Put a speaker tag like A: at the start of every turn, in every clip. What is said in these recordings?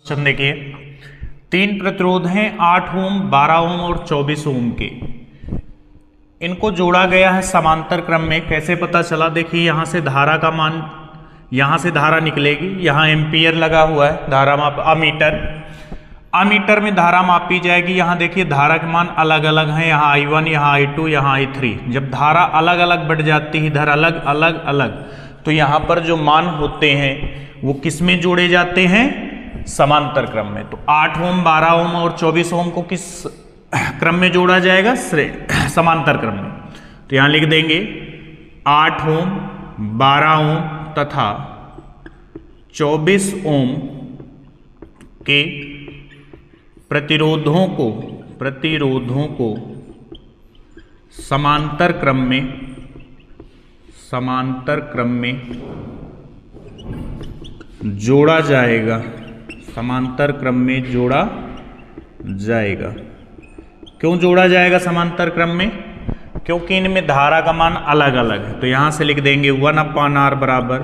A: Question देखिए, तीन प्रतिरोध हैं 8 ओम, 12 ओम और 24 ओम के। इनको जोड़ा गया है समांतर क्रम में। कैसे पता चला? देखिए यहां से धारा का मान, यहां से धारा निकलेगी, यहां एम्पियर लगा हुआ है, धारा माप अमीटर, अमीटर में धारा मापी जाएगी। यहां देखिए धारा के मान अलग अलग हैं, यहाँ I1, यहाँ I2, यहाँ I3। जब धारा अलग अलग बढ़ जाती है, इधर अलग अलग अलग, तो यहां पर जो मान होते हैं वो किस में जोड़े जाते हैं? समांतर क्रम में। तो 8 ओम, 12 ओम और 24 ओम को किस क्रम में जोड़ा जाएगा? समांतर क्रम में। तो यहां लिख देंगे 8 ओम, 12 ओम तथा 24 ओम के प्रतिरोधों को समांतर क्रम में जोड़ा जाएगा, समांतर क्रम में जोड़ा जाएगा। क्यों जोड़ा जाएगा समांतर क्रम में? क्योंकि इनमें धारा का मान अलग अलग है। तो यहां से लिख देंगे 1/R बराबर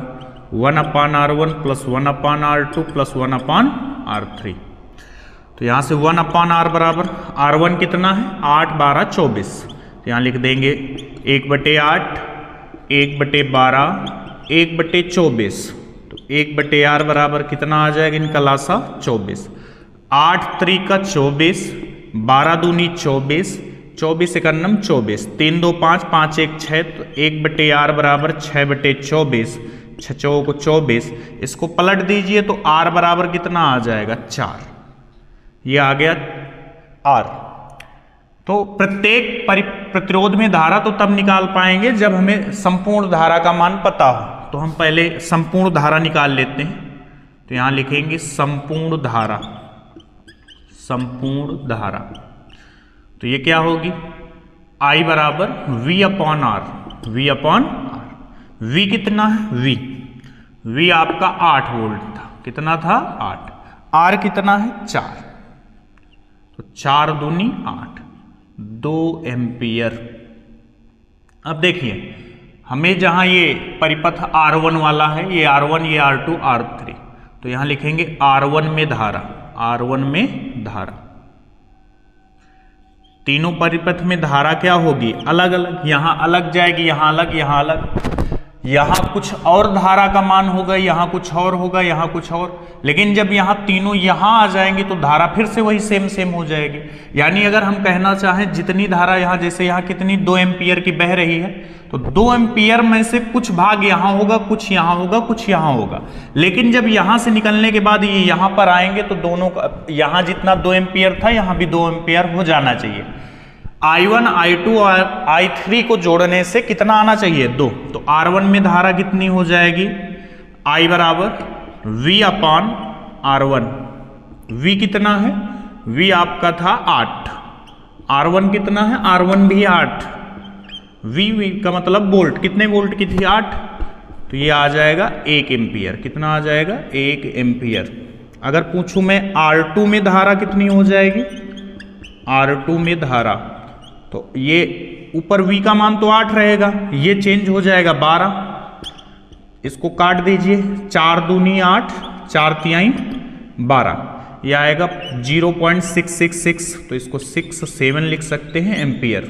A: 1/R1 plus 1/R2 plus 1/R3। तो यहां से 1/R बराबर R1 कितना है? 8, 12, 24। तो यहां लिख देंगे 1/8, 1/12, 1/24। तो 1/R बराबर कितना आ जाएगा? इनका लासा 24। 8 3 का 24, 12 दूनी 24, 24 एकन्नम 24, 3 2 5, 5 1 6। तो 1/R बराबर 6/24, 6 चौको 24। इसको पलट दीजिए तो R बराबर कितना आ जाएगा? 4। ये आ गया R। तो प्रत्येक प्रतिरोध में धारा तो तब निकाल पाएंगे जब हमें संपूर्ण धारा का मान पता हो। तो हम पहले संपूर्ण धारा निकाल लेते हैं। तो यहां लिखेंगे संपूर्ण धारा। तो ये क्या होगी? I बराबर V/R। V कितना है? V आपका 8 वोल्ट था। कितना था? 8। R कितना है? 4। तो 4 दूनी 8, 2 एम्पियर। अब देखिए हमें जहां ये परिपथ R1 वाला है, ये R1, ये R2, R3, तो यहां लिखेंगे R1 में धारा, तीनों परिपथ में धारा क्या होगी? अलग अलग। यहां अलग जाएगी, यहां अलग, यहां अलग। यहां कुछ और धारा का मान होगा, यहां कुछ और होगा, यहां कुछ और। लेकिन जब यहां तीनों यहां आ जाएंगे तो धारा फिर से वही सेम हो जाएगी। यानी अगर हम कहना चाहें जितनी धारा यहां, जैसे यहां कितनी 2 एम्पियर की बह रही है, तो 2 एम्पियर में से कुछ भाग यहां होगा, कुछ यहां होगा, कुछ यहां होगा। लेकिन जब यहां से निकलने के बाद ये यहां पर आएंगे तो दोनों का, यहां जितना 2 एम्पियर था यहां भी 2 एम्पियर हो जाना चाहिए। I1, I2 और I3 को जोड़ने से कितना आना चाहिए? 2। तो R1 में धारा कितनी हो जाएगी? I बराबर V/R1। V कितना है? V आपका था 8। R1 कितना है? R1 भी 8। V का मतलब वोल्ट, कितने वोल्ट की थी? 8। तो ये आ जाएगा 1 एम्पियर। कितना आ जाएगा? 1 एम्पियर। अगर पूछूं मैं R2 में धारा कितनी हो जाएगी? R2 में धारा, तो ये ऊपर V का मान तो 8 रहेगा, ये चेंज हो जाएगा 12। इसको काट दीजिए, 4 दूनी 8, 4 तिहाई 12। ये आएगा 0.666। तो इसको 67 लिख सकते हैं एम्पियर।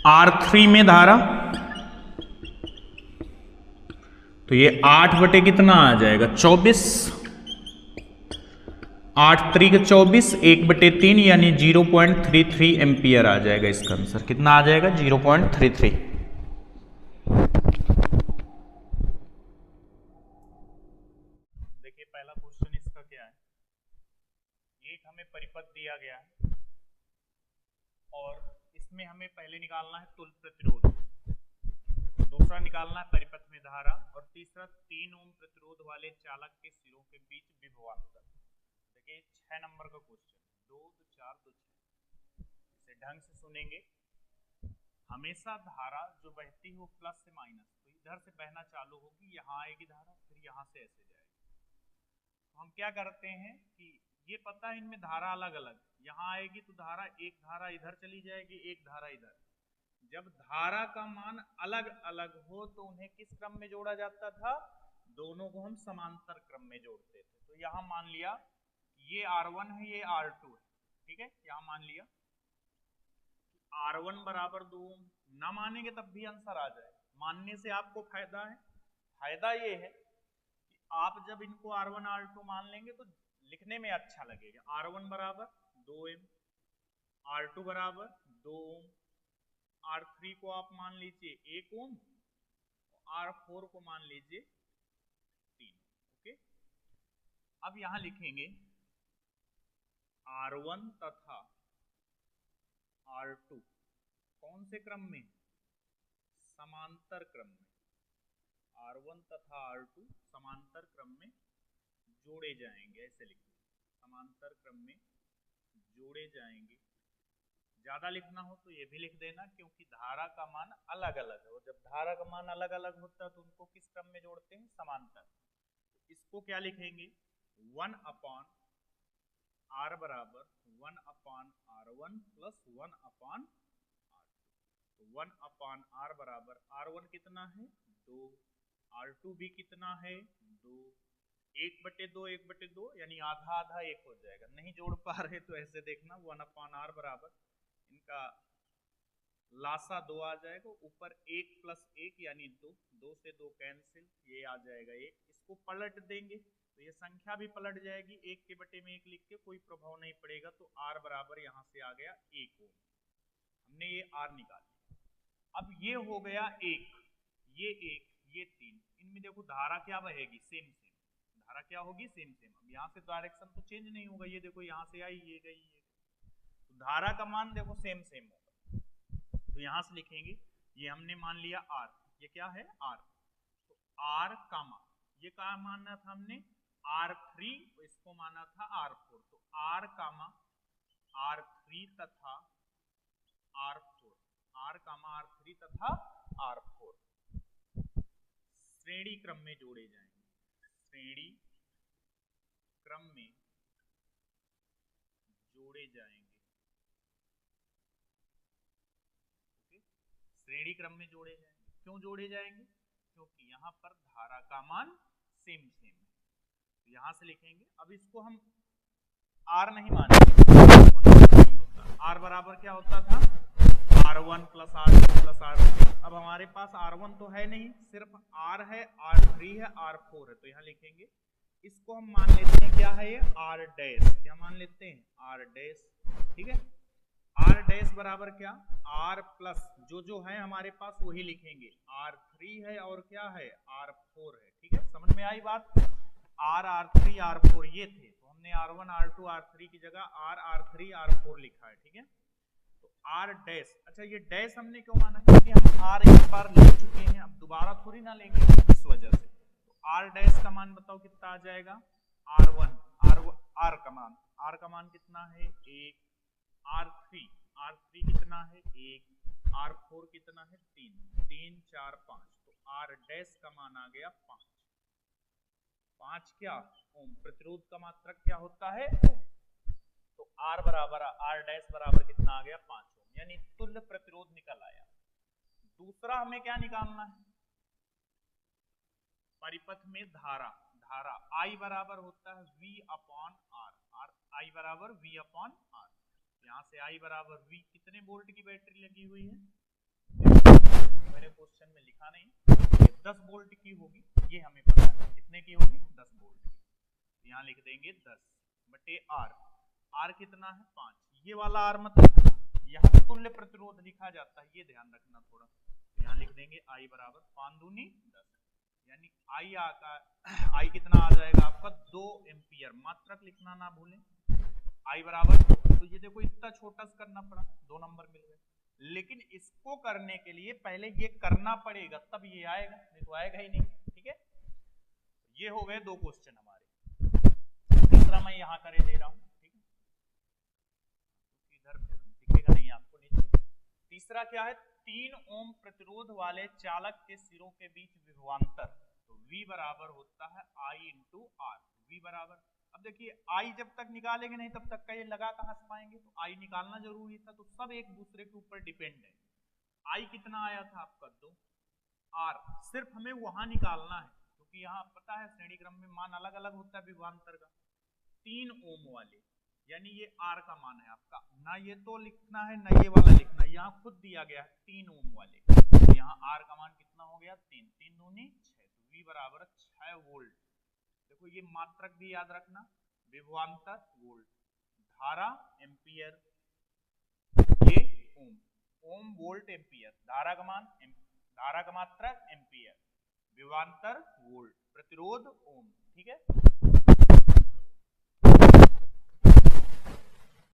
A: R3 में धारा, तो ये 8 बटे कितना आ जाएगा? 24। 8 3 का 24, 1/3 यानी 0.33 एम्पियर आ जाएगा इसका आंसर। कितना आ जाएगा? 0.33। देखिए पहला क्वेश्चन इसका क्या है? एक हमें परिपथ दिया गया है और इसमें हमें पहले निकालना है तुल्य प्रतिरोध, दूसरा निकालना है परिपथ में धारा, और तीसरा 3 ओम प्रतिरोध वाले चालक के सिरों के बीच विभवांतर। देखिए 6 नंबर का क्वेश्चन, 2 2 4 2 6। इसे ढंग से सुनेंगे। हमेशा धारा जो बहती हो प्लस से माइनस, तो इधर से बहना चालू होगी, यहां आएगी धारा, फिर यहां से ऐसे जाएगी। तो हम क्या करते हैं कि ये पता है इनमें धारा अलग अलग, यहां आएगी तो धारा, एक धारा इधर चली जाएगी, एक धारा इधर। जब धारा का मान अलग अलग हो तो उन्हें किस क्रम में जोड़ा जाता था? दोनों को हम समांतर क्रम में जोड़ते थे। तो यहां मान लिया ये R1 है, ये R2 है, ठीक है। यहां मान लिया R1 बराबर 2 ओम, ना मानेंगे तब भी आंसर आ जाए, मानने से आपको फायदा है। फायदा ये है कि आप जब इनको R1 R2 मान लेंगे तो लिखने में अच्छा लगेगा। R1 बराबर 2 ओम, R2 बराबर 2 ओम, R3 को आप मान लीजिए 1 ओम, R4 को मान लीजिए 3। ओके, अब यहां लिखेंगे R1 तथा R2 कौन से क्रम में? समांतर क्रम में। R1 तथा R2 समांतर क्रम में जोड़े जाएंगे, ऐसे लिखिए, समांतर क्रम में जोड़े जाएंगे। ज्यादा लिखना हो तो ये भी लिख देना, क्योंकि धारा का मान अलग अलग है, और जब धारा का मान अलग अलग होता है तो उनको किस क्रम में जोड़ते हैं? समांतर। इसको क्या लिखेंगे? 1 अपान R बराबर 1 अपान R1 प्लस 1 अपान R2। तो 1 अपान R बराबर R1 कितना है? 2, R2 भी कितना है? 2, 1/2 1/2, यानी आधा आधा 1 हो जाएगा। नहीं जोड़ पा रहे तो ऐसे देखना, 1 अपान R बराबर इनका लासा 2 आ जाएगा, ऊपर 1 प्लस 1 यानी 2, 2 से 2 कैंसिल, ये आ जाएगा 1। इसको पलट देंगे तो ये संख्या भी पलट जाएगी, 1 के बटे में 1 लिख के कोई प्रभाव नहीं पड़ेगा। तो R बराबर यहां से आ गया 1 ओम, हमने ये R निकाल लिया। अब ये हो गया 1, ये 1, ये 3, इनमें देखो धारा क्या बहेगी? सेम सेम धारा क्या होगी? Same same. अब यहाँ से डायरेक्शन तो चेंज नहीं होगा, ये देखो यहाँ से आई, ये गई, ये तो धारा का मान देखो सेम सेम होगा। तो यहां से लिखेंगे, ये हमने मान लिया R, ये क्या है? R। तो R कामा, ये क्या माना था हमने? R3, तो इसको माना था R4। तो R कामा R3 तथा R4, R कामा R3 तथा R4 श्रेणी क्रम में जोड़े जाएंगे, श्रेणी क्रम में जोड़े जाएंगे। ओके, श्रेणी क्रम में जोड़े जाएंगे। क्यों जोड़े जाएंगे? क्योंकि यहां पर धारा का मान सेम सेम है। तो यहां से लिखेंगे, अब इसको हम R नहीं मानेंगे, R बराबर क्या होता था? R1 plus R2 plus R3। अब हमारे पास R1 तो है नहीं, सिर्फ R है, R3 है, R4 है। तो यहाँ लिखेंगे, इसको हम मान लेते हैं क्या है? ये R डैश। क्या मान लेते हैं? R डैश, ठीक है। R डैश बराबर क्या? R प्लस जो है हमारे पास वही लिखेंगे, R3 है और क्या है? R4 है, ठीक है। समझ में आई बात? R R3 R4 ये थे, तो हमने R1 R2 R3 की जगह R R3 R4 लिखा है, ठीक है। तो R डैश, अच्छा ये डैश हमने क्यों माना? क्योंकि हम R एक बार ले चुके हैं, अब दोबारा थोड़ी ना लेंगे, इस वजह से। तो R डैश का मान बताओ कितना आ जाएगा? R1 R का मान, R का मान कितना है? 1, R3 कितना है? 1, R4 कितना है? 3, 3 4 5, तो R डैश का मान आ गया 5। 5 क्या? ओम। प्रतिरोध का मात्रक क्या होता है? ओम। तो R बराबर R डैश बराबर कितना आ गया? 5 ओम, यानी तुल्य प्रतिरोध निकल आया। दूसरा हमें क्या निकालना है? परिपथ में धारा, धारा I बराबर होता है V अपॉन R, I बराबर V अपॉन R। यहाँ से I बराबर V, कितने वोल्ट की बैटरी लगी हुई है? मैंने क्वेश्चन में लिखा नहीं, 10 वोल्ट की होगी, ये हमें पता है। कितने की होगी? 10 वोल्ट की। यहाँ लिख देंगे 10 बटे R। R कितना है? 5। ये वाला R मतलब यहाँ तुल्य प्रतिरोध लिखा जाता है, ये ध्यान रखना थोड़ा। यहाँ लिख देंगे I बराबर 5 दूनी 10, यानी I कितना आ जाएगा आपका? 2 एम्पियर। मात्रक लिखना ना भूलें, I बराबर। तो ये देखो इतना छोटा सा करना पड़ा, 2 नंबर मिल गए। लेकिन इसको करने के लिए पहले ये करना पड़ेगा, तब ये आएगा, नहीं तो आएगा ही नहीं, ठीक है। ये हो गए 2 क्वेश्चन हमारे। तीसरा मैं यहाँ करे दे रहा हूँ, ठीक है, इधर दिखेगा नहीं आपको नीचे। तीसरा क्या है? 3 ओम प्रतिरोध वाले चालक के सिरों के बीच विभवांतर, तो V बराबर होता है I इंटू R। V बराबर, अब देखिए I जब तक निकालेंगे नहीं तब तक का ये लगा कहां से पाएंगे? तो I निकालना जरूरी था, तो सब एक दूसरे के ऊपर डिपेंड है। I कितना आया था आपका? 2। R सिर्फ हमें वहां निकालना है, क्योंकि यहाँ पता है श्रेणी क्रम में मान अलग अलग होता है विभवांतर का। 3 ओम वाले, यानी ये आर का मान है आपका, ना ये तो लिखना है ना ये वाला लिखना है, यहाँ खुद दिया गया है 3 ओम वाले, तो यहाँ आर का मान कितना हो गया 3, 3 दूनी 6, तो V बराबर 6 वोल्ट। देखो ये मात्रक भी याद रखना, विभवांतर वोल्ट, धारा एम्पियर, ये ओम, ओम वोल्ट एम्पियर, धारा का मान धारा का मात्रक एम्पियर, विभवांतर वोल्ट, प्रतिरोध ओम। ठीक है,